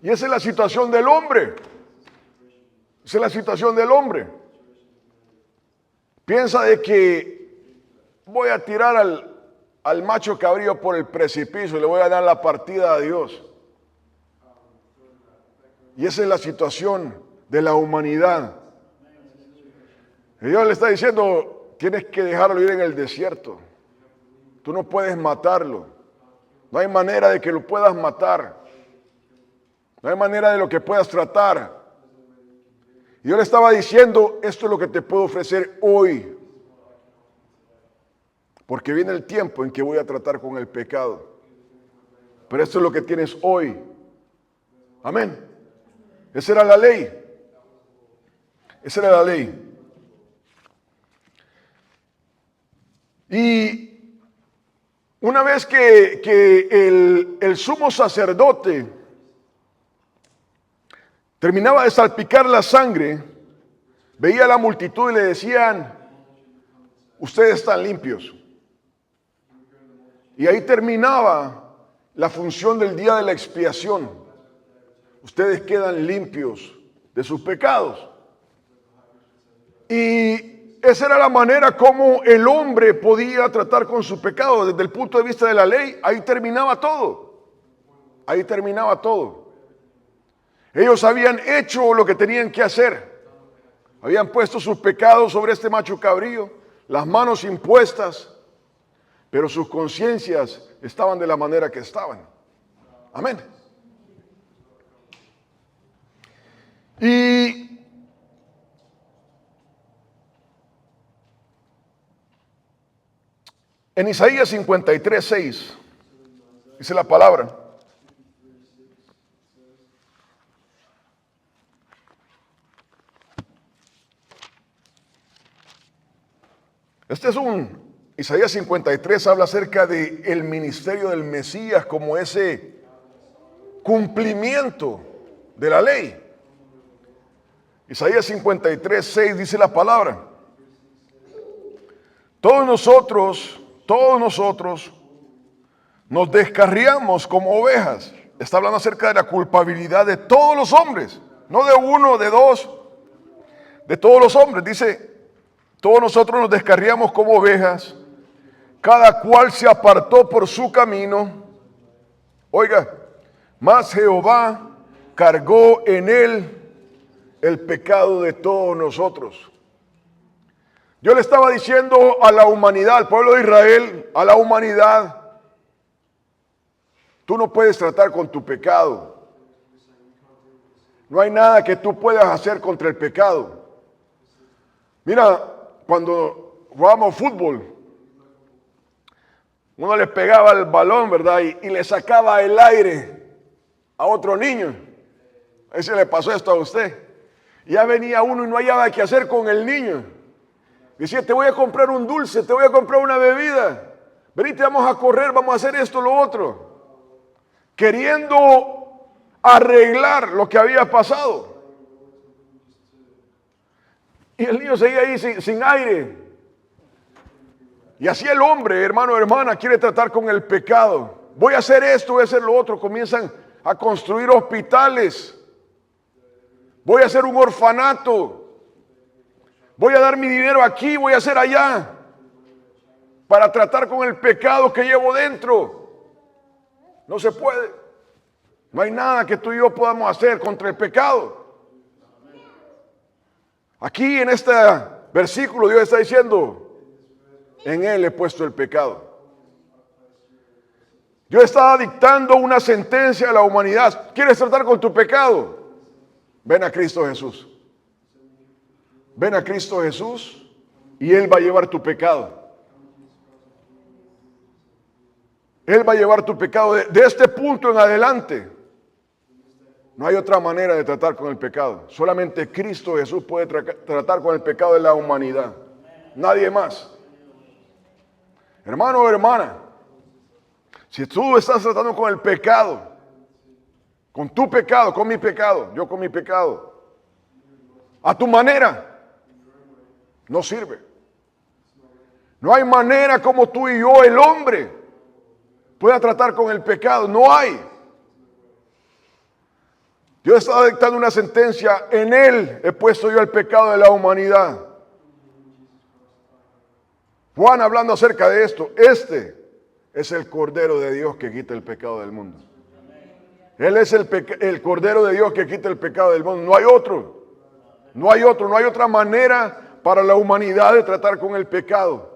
Y esa es la situación del hombre. Esa es la situación del hombre. Piensa de que voy a tirar al macho cabrío por el precipicio y le voy a dar la partida a Dios. Y esa es la situación de la humanidad. Y Dios le está diciendo, tienes que dejarlo ir en el desierto. Tú no puedes matarlo. No hay manera de que lo puedas matar. No hay manera de lo que puedas tratar. Y yo le estaba diciendo, esto es lo que te puedo ofrecer hoy. Porque viene el tiempo en que voy a tratar con el pecado. Pero esto es lo que tienes hoy. Amén. Esa era la ley. Esa era la ley. Y una vez que el sumo sacerdote terminaba de salpicar la sangre, veía a la multitud y le decían, ustedes están limpios. Y ahí terminaba la función del día de la expiación. Ustedes quedan limpios de sus pecados. Y esa era la manera como el hombre podía tratar con su pecado. Desde el punto de vista de la ley, ahí terminaba todo. Ahí terminaba todo. Ellos habían hecho lo que tenían que hacer. Habían puesto sus pecados sobre este macho cabrío, las manos impuestas, pero sus conciencias estaban de la manera que estaban. Amén. Y en Isaías 53:6 dice la palabra: Isaías 53 habla acerca de el ministerio del Mesías como ese cumplimiento de la ley. Isaías 53:6 dice la palabra: todos nosotros nos descarriamos como ovejas. Está hablando acerca de la culpabilidad de todos los hombres, no de uno, de dos, de todos los hombres. Dice, todos nosotros nos descarriamos como ovejas, cada cual se apartó por su camino. Oiga, mas Jehová cargó en él el pecado de todos nosotros. Yo le estaba diciendo a la humanidad, al pueblo de Israel, a la humanidad, tú no puedes tratar con tu pecado. No hay nada que tú puedas hacer contra el pecado. Mira, cuando jugábamos fútbol, uno le pegaba el balón, ¿verdad? Y le sacaba el aire a otro niño. A ese le pasó esto a usted. Ya venía uno y no hallaba qué hacer con el niño. Decía, te voy a comprar un dulce, te voy a comprar una bebida. Venite, vamos a correr, vamos a hacer esto, lo otro. Queriendo arreglar lo que había pasado. Y el niño seguía ahí sin aire. Y así el hombre, hermano o hermana, quiere tratar con el pecado. Voy a hacer esto, voy a hacer lo otro. Comienzan a construir hospitales. Voy a hacer un orfanato. Voy a dar mi dinero aquí, voy a hacer allá. Para tratar con el pecado que llevo dentro. No se puede. No hay nada que tú y yo podamos hacer contra el pecado. Aquí en este versículo Dios está diciendo, en Él he puesto el pecado. Dios está dictando una sentencia a la humanidad. ¿Quieres tratar con tu pecado? Ven a Cristo Jesús. Ven a Cristo Jesús y Él va a llevar tu pecado. Él va a llevar tu pecado de este punto en adelante. No hay otra manera de tratar con el pecado. Solamente Cristo Jesús puede tratar con el pecado de la humanidad. Nadie más. Hermano o hermana, si tú estás tratando con el pecado, con tu pecado, con mi pecado, yo con mi pecado, a tu manera, no sirve. No hay manera como tú y yo, el hombre, pueda tratar con el pecado. No hay. Dios está dictando una sentencia. En Él he puesto yo el pecado de la humanidad. Juan hablando acerca de esto. Este es el Cordero de Dios que quita el pecado del mundo. Él es el Cordero de Dios que quita el pecado del mundo. No hay otro. No hay otro. No hay otra manera para la humanidad de tratar con el pecado.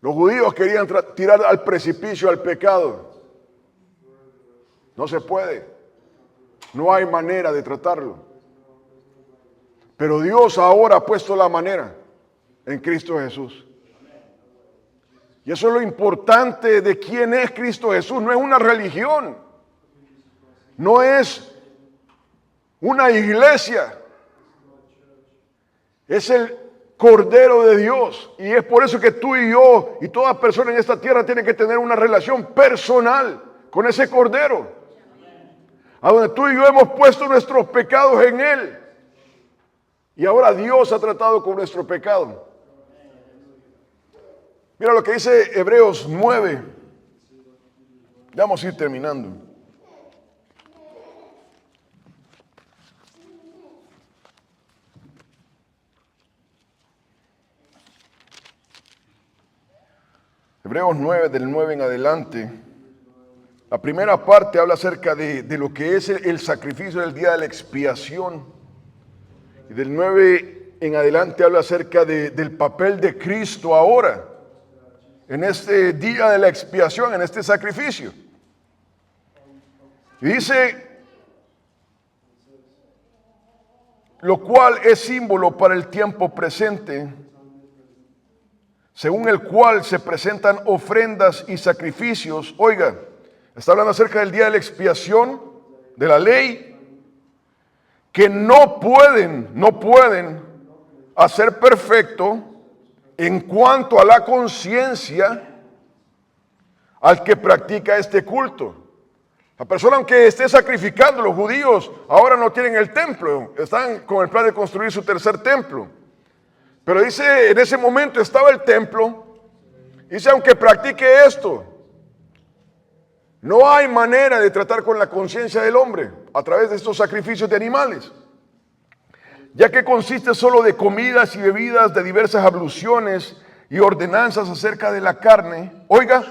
Los judíos querían tirar al precipicio al pecado. No se puede. No hay manera de tratarlo. Pero Dios ahora ha puesto la manera en Cristo Jesús. Y eso es lo importante de quién es Cristo Jesús. No es una religión. No es una iglesia. Es el Cordero de Dios. Y es por eso que tú y yo y toda persona en esta tierra tiene que tener una relación personal con ese Cordero. A donde tú y yo hemos puesto nuestros pecados en Él. Y ahora Dios ha tratado con nuestro pecado. Mira lo que dice Hebreos 9. Ya vamos a ir terminando. Hebreos 9, del 9 en adelante. La primera parte habla acerca de lo que es el sacrificio del día de la expiación. Y del 9 en adelante habla acerca del papel de Cristo ahora, en este día de la expiación, en este sacrificio. Y dice, lo cual es símbolo para el tiempo presente, según el cual se presentan ofrendas y sacrificios. Oiga, está hablando acerca del día de la expiación, de la ley, que no pueden hacer perfecto en cuanto a la conciencia al que practica este culto. La persona, aunque esté sacrificando, los judíos ahora no tienen el templo, están con el plan de construir su tercer templo. Pero dice, en ese momento estaba el templo. Dice, aunque practique esto, no hay manera de tratar con la conciencia del hombre a través de estos sacrificios de animales, ya que consiste solo de comidas y bebidas, de diversas abluciones y ordenanzas acerca de la carne. Oiga,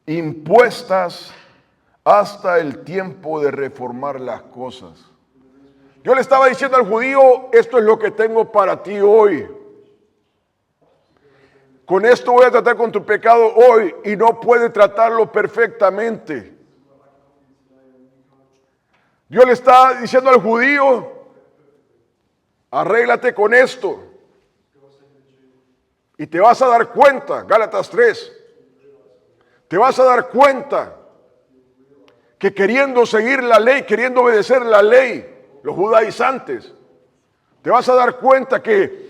impuestas hasta el tiempo de reformar las cosas. Yo le estaba diciendo al judío, esto es lo que tengo para ti hoy. Con esto voy a tratar con tu pecado hoy y no puede tratarlo perfectamente. Dios le está diciendo al judío, arréglate con esto. Y te vas a dar cuenta, Gálatas 3, te vas a dar cuenta que queriendo seguir la ley, queriendo obedecer la ley, los judaizantes, te vas a dar cuenta que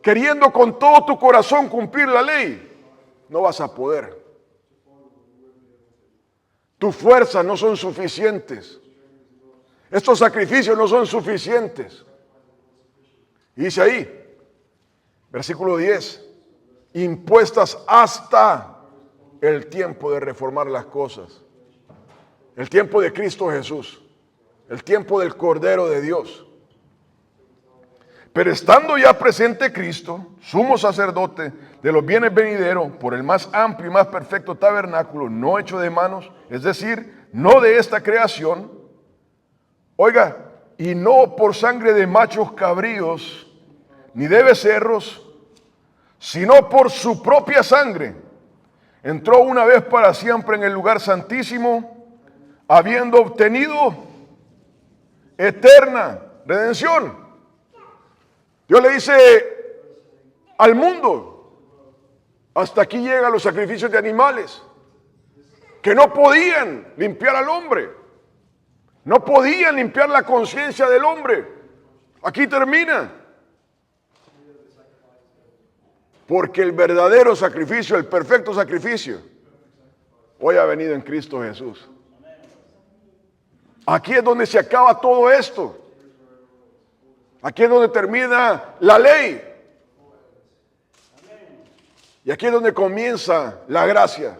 queriendo con todo tu corazón cumplir la ley, no vas a poder. Tus fuerzas no son suficientes. Estos sacrificios no son suficientes. Y dice ahí, versículo 10, impuestas hasta el tiempo de reformar las cosas. El tiempo de Cristo Jesús. El tiempo del Cordero de Dios. Pero estando ya presente Cristo, sumo sacerdote de los bienes venideros, por el más amplio y más perfecto tabernáculo, no hecho de manos, es decir, no de esta creación. Oiga, y no por sangre de machos cabríos, ni de becerros, sino por su propia sangre. Entró una vez para siempre en el lugar santísimo, habiendo obtenido eterna redención. Dios le dice al mundo, hasta aquí llegan los sacrificios de animales, que no podían limpiar al hombre, no podían limpiar la conciencia del hombre. Aquí termina. Porque el verdadero sacrificio, el perfecto sacrificio, hoy ha venido en Cristo Jesús. Aquí es donde se acaba todo esto. Aquí es donde termina la ley. Y aquí es donde comienza la gracia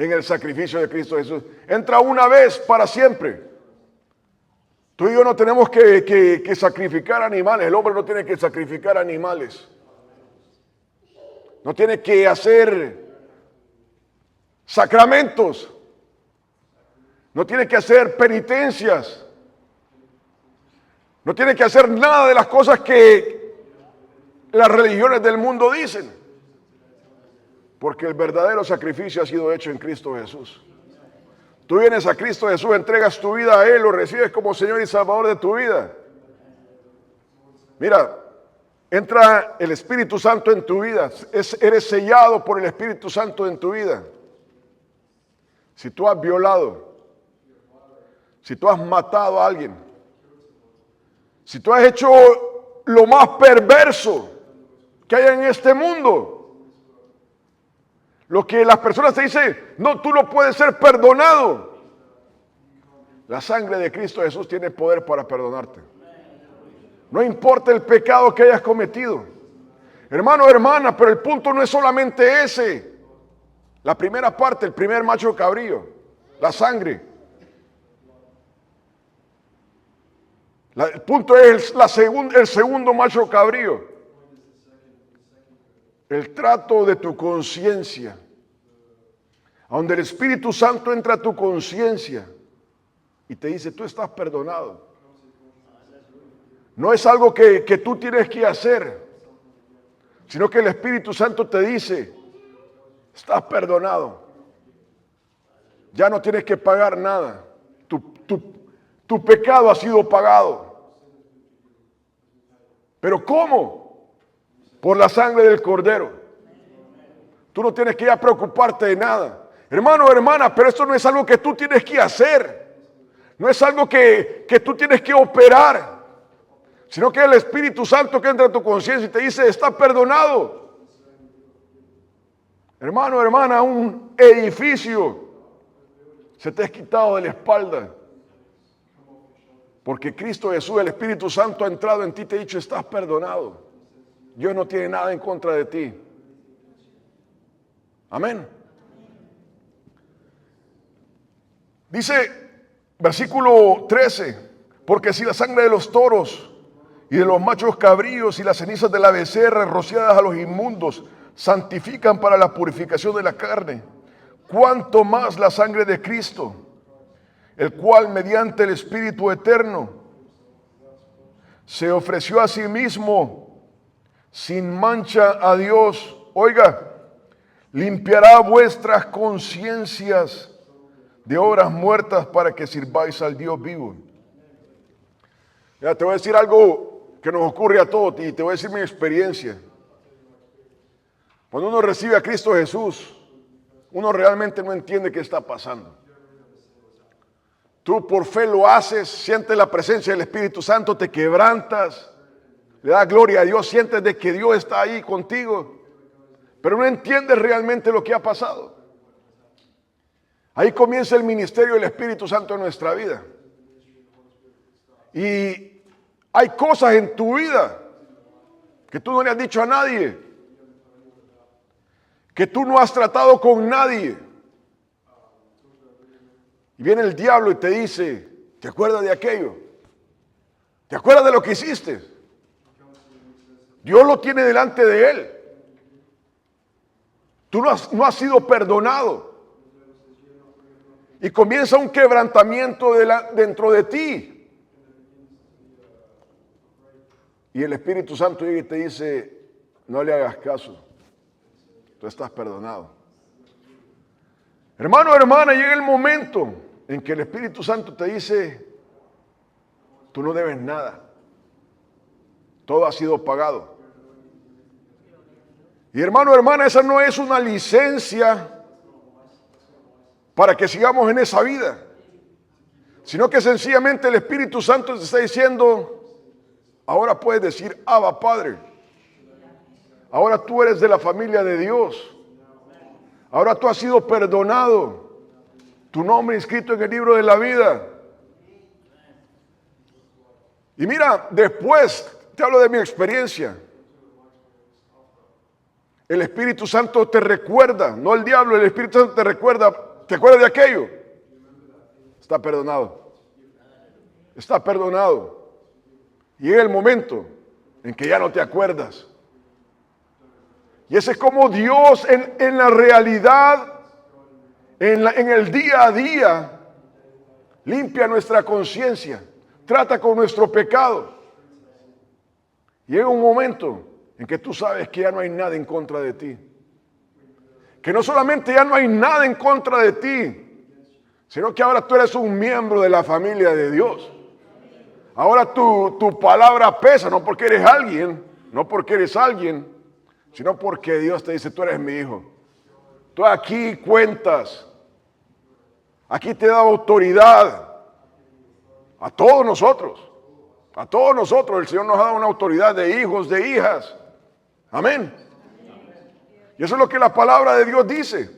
en el sacrificio de Cristo Jesús. Entra una vez para siempre. Tú y yo no tenemos que sacrificar animales. El hombre no tiene que sacrificar animales. No tiene que hacer sacramentos. No tiene que hacer penitencias. No tiene que hacer nada de las cosas que las religiones del mundo dicen. Porque el verdadero sacrificio ha sido hecho en Cristo Jesús. Tú vienes a Cristo Jesús, entregas tu vida a Él, lo recibes como Señor y Salvador de tu vida. Mira, entra el Espíritu Santo en tu vida. Eres sellado por el Espíritu Santo en tu vida. Si tú has violado, si tú has matado a alguien, si tú has hecho lo más perverso que hay en este mundo, lo que las personas te dicen, no, tú no puedes ser perdonado. La sangre de Cristo Jesús tiene poder para perdonarte. No importa el pecado que hayas cometido. Hermano, hermana, pero el punto no es solamente ese. La primera parte, el primer macho cabrío, la sangre. El punto es el segundo macho cabrío. El trato de tu conciencia. A donde el Espíritu Santo entra a tu conciencia y te dice, tú estás perdonado. No es algo que tú tienes que hacer, sino que el Espíritu Santo te dice, estás perdonado. Ya no tienes que pagar nada. Tu pecado ha sido pagado. ¿Pero cómo? Por la sangre del Cordero. Tú no tienes que ya preocuparte de nada. Hermano, hermana, pero esto no es algo que tú tienes que hacer. No es algo que tú tienes que operar. Sino que el Espíritu Santo que entra en tu conciencia y te dice, está perdonado. Hermano, hermana, un edificio se te ha quitado de la espalda. Porque Cristo Jesús, el Espíritu Santo ha entrado en ti y te ha dicho, estás perdonado. Dios no tiene nada en contra de ti. Amén. Dice, versículo 13, porque si la sangre de los toros y de los machos cabríos y las cenizas de la becerra rociadas a los inmundos santifican para la purificación de la carne, cuánto más la sangre de Cristo, el cual mediante el Espíritu eterno se ofreció a sí mismo sin mancha a Dios. Oiga, limpiará vuestras conciencias de obras muertas para que sirváis al Dios vivo. Ya te voy a decir algo que nos ocurre a todos y te voy a decir mi experiencia. Cuando uno recibe a Cristo Jesús, uno realmente no entiende qué está pasando. Tú por fe lo haces, sientes la presencia del Espíritu Santo, te quebrantas, le das gloria a Dios, sientes de que Dios está ahí contigo, pero no entiendes realmente lo que ha pasado. Ahí comienza el ministerio del Espíritu Santo en nuestra vida. Y hay cosas en tu vida que tú no le has dicho a nadie, que tú no has tratado con nadie. Y viene el diablo y te dice, ¿te acuerdas de aquello? ¿Te acuerdas de lo que hiciste? Dios lo tiene delante de él. Tú no has sido perdonado. Y comienza un quebrantamiento dentro de ti. Y el Espíritu Santo llega y te dice, no le hagas caso. Tú estás perdonado. Hermano, hermana, llega el momento en que el Espíritu Santo te dice, tú no debes nada. Todo ha sido pagado. Y hermano, hermana, esa no es una licencia para que sigamos en esa vida, sino que sencillamente el Espíritu Santo te está diciendo, ahora puedes decir, Abba, Padre. Ahora tú eres de la familia de Dios. Ahora tú has sido perdonado. Tu nombre inscrito en el libro de la vida. Y mira, después te hablo de mi experiencia. El Espíritu Santo te recuerda, no el diablo, el Espíritu Santo te recuerda, ¿Te acuerdas de aquello? Está perdonado. Está perdonado. Y llega el momento en que ya no te acuerdas. Y ese es como Dios en la realidad, en el día a día, limpia nuestra conciencia, trata con nuestro pecado. Llega un momento en que tú sabes que ya no hay nada en contra de ti. Que no solamente ya no hay nada en contra de ti, sino que ahora tú eres un miembro de la familia de Dios. Ahora tu palabra pesa, no porque eres alguien, no porque eres alguien, sino porque Dios te dice, tú eres mi hijo. Tú aquí cuentas. Aquí te da autoridad a todos nosotros. A todos nosotros el Señor nos ha dado una autoridad de hijos, de hijas. Amén. Y eso es lo que la palabra de Dios dice.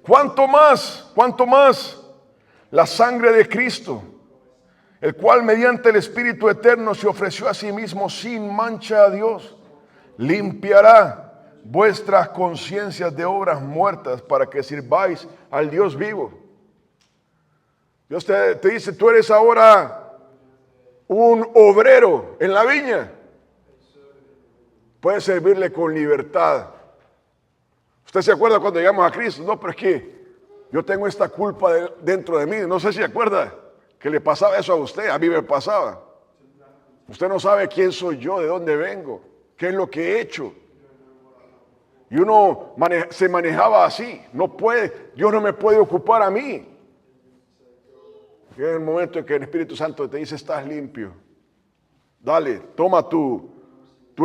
¿Cuánto más la sangre de Cristo, el cual mediante el Espíritu Eterno se ofreció a sí mismo sin mancha a Dios, limpiará vuestras conciencias de obras muertas para que sirváis al Dios vivo? Dios te dice, tú eres ahora un obrero en la viña. Puedes servirle con libertad. ¿Usted se acuerda cuando llegamos a Cristo? No, pero es que yo tengo esta culpa dentro de mí. No sé si se acuerda que le pasaba eso a usted. A mí me pasaba. Usted no sabe quién soy yo, de dónde vengo, qué es lo que he hecho. Y uno se manejaba así. No puede, Dios no me puede ocupar a mí. Y en el momento en que el Espíritu Santo te dice, estás limpio. Dale, toma tu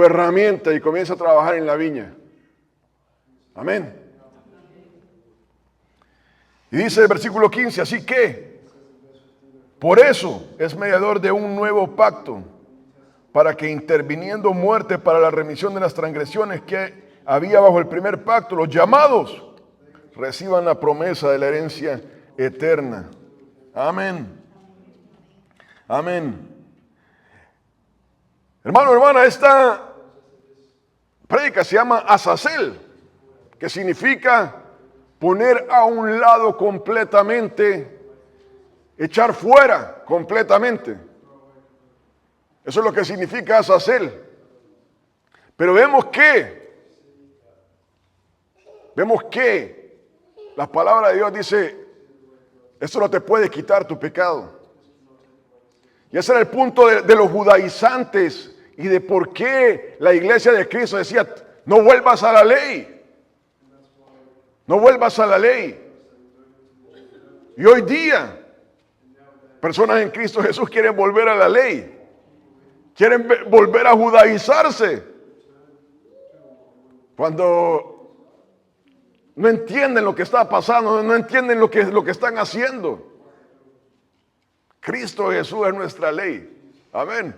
herramienta y comienza a trabajar en la viña. Amén. Y dice el versículo 15, así que, por eso es mediador de un nuevo pacto, para que interviniendo muerte para la remisión de las transgresiones que había bajo el primer pacto, los llamados reciban la promesa de la herencia eterna. Amén. Amén. Hermano, hermana, esta prédica se llama Azazel, que significa poner a un lado completamente, echar fuera completamente. Eso es lo que significa Azazel. Pero vemos que la palabra de Dios dice, esto no te puede quitar tu pecado. Y ese era el punto de los judaizantes y de por qué la iglesia de Cristo decía, no vuelvas a la ley. No vuelvas a la ley. Y hoy día, personas en Cristo Jesús quieren volver a la ley. Quieren volver a judaizarse. Cuando no entienden lo que está pasando, no entienden lo que están haciendo. Cristo Jesús es nuestra ley. Amén.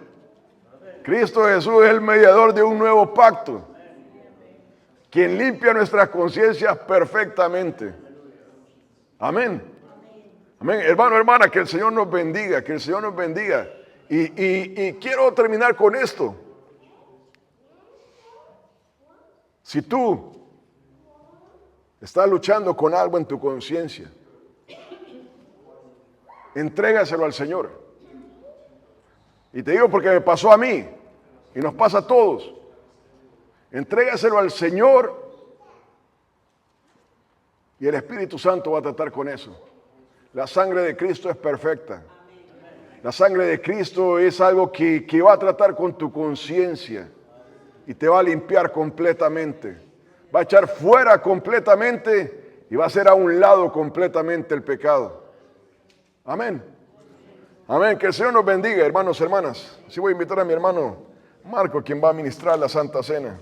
Cristo Jesús es el mediador de un nuevo pacto, quien limpia nuestras conciencias perfectamente. Amén. Amén. Hermano, hermana, que el Señor nos bendiga, que el Señor nos bendiga. Y quiero terminar con esto. Si tú estás luchando con algo en tu conciencia, entrégaselo al Señor. Y te digo porque me pasó a mí y nos pasa a todos. Entrégaselo al Señor y el Espíritu Santo va a tratar con eso. La sangre de Cristo es perfecta. La sangre de Cristo es algo que va a tratar con tu conciencia y te va a limpiar completamente. Va a echar fuera completamente y va a hacer a un lado completamente el pecado. Amén. Amén. Que el Señor nos bendiga, hermanos, hermanas. Así voy a invitar a mi hermano Marco, quien va a ministrar la Santa Cena.